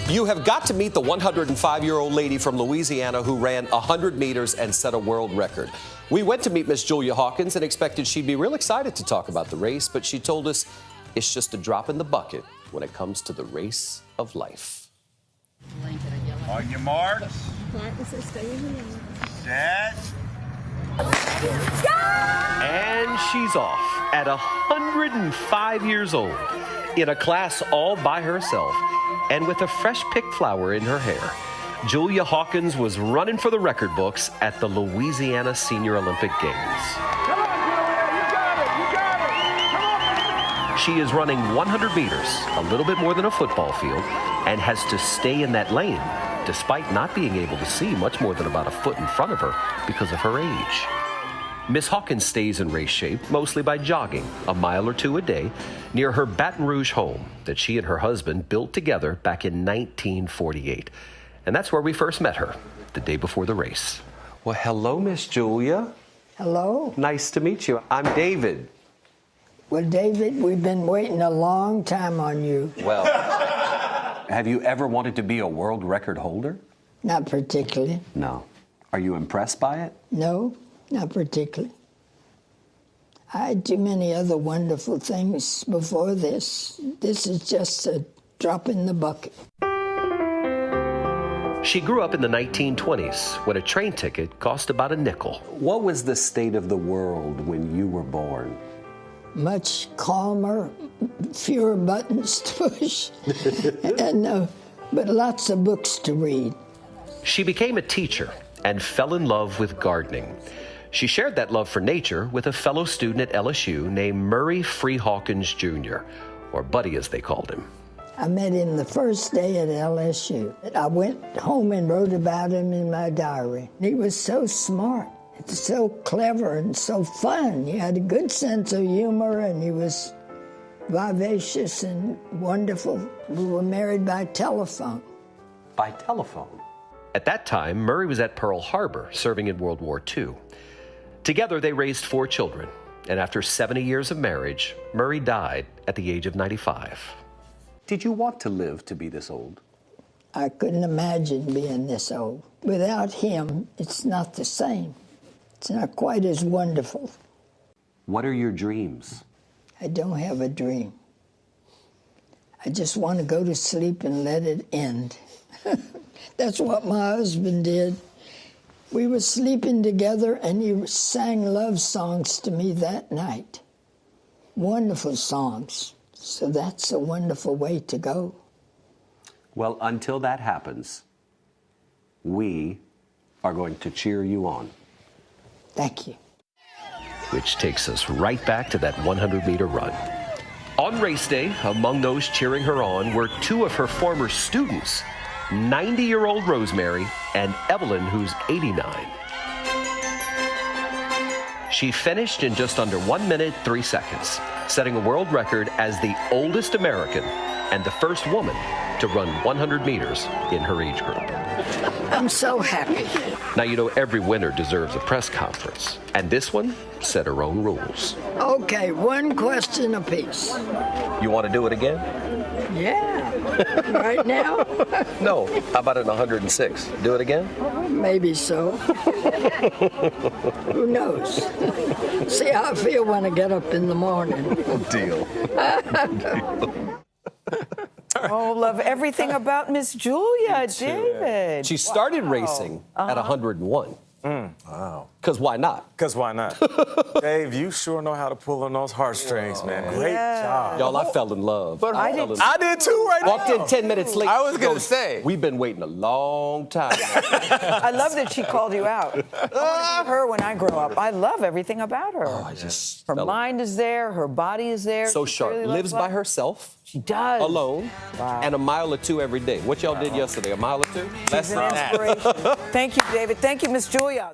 You have got to meet the 105-year-old lady from Louisiana who ran 100 meters and set a world record. We went to meet Miss Julia Hawkins and expected she'd be real excited to talk about the race, but she told us it's just a drop in the bucket when it comes to the race of life. On your marks. Set. And she's off at 105 years old in a class all by herself and with a fresh picked flower in her hair. Julia Hawkins was running for the record books at the Louisiana Senior Olympic Games. Come on, Julia, you got it, you got it. Come on. She is running 100 meters, a little bit more than a football field, and has to stay in that lane despite not being able to see much more than about a foot in front of her because of her age. Miss Hawkins stays in race shape mostly by jogging a mile or two a day near her Baton Rouge home that she and her husband built together back in 1948. And that's where we first met her, the day before the race. Well, hello, Miss Julia. Hello. Nice to meet you. I'm David. Well, David, we've been waiting a long time on you. Well, have you ever wanted to be a world record holder? Not particularly. No. Are you impressed by it? No, not particularly. I had too many other wonderful things before this. This is just a drop in the bucket. She grew up in the 1920s when a train ticket cost about a nickel. What was the state of the world when you were born? Much calmer, fewer buttons to push, but lots of books to read. She became a teacher and fell in love with gardening. She shared that love for nature with a fellow student at LSU named Murray Free Hawkins Jr., or Buddy as they called him. I met him the first day at LSU. I went home and wrote about him in my diary. He was so smart, so clever, and so fun. He had a good sense of humor, and he was vivacious and wonderful. We were married by telephone. By telephone? At that time, Murray was at Pearl Harbor, serving in World War II. Together, they raised 4 children, and after 70 years of marriage, Murray died at the age of 95. Did you want to live to be this old? I couldn't imagine being this old. Without him, it's not the same. It's not quite as wonderful. What are your dreams? I don't have a dream. I just want to go to sleep and let it end. That's what my husband did. We were sleeping together, and he sang love songs to me that night. Wonderful songs. So that's a wonderful way to go. Well, until that happens, we are going to cheer you on. Thank you. Which takes us right back to that 100-meter run. On race day, among those cheering her on were 2 of her former students, 90-year-old Rosemary and Evelyn, who's 89. She finished in just under 1 minute, 3 seconds, setting a world record as the oldest American and the first woman to run 100 meters in her age group. I'm so happy. Now, you know, every winner deserves a press conference, and this one set her own rules. Okay, 1 question apiece. You want to do it again? Yeah. Right now? No. How about in 106? Do it again? Maybe so. Who knows? See how I feel when I get up in the morning. Deal. Oh, love everything about Miss Julia, David. She started racing at 101. Wow. Because why not? Because why not? Dave, you sure know how to pull on those heartstrings, man. Great job. Y'all, I fell in love. I did too right Walked now. in 10 minutes late. I was She gonna goes, say. We've been waiting a long time. I love that she called you out. I want to be her when I grow up. I love everything about her. I just Her fell in- mind is there. Her body is there. So She sharp. really Lives loves by life. herself, She does. alone, Wow. and a mile or 2 every day. What y'all did yesterday, a mile or 2? She's an inspiration. Thank you, David. Thank you, Miss Julia.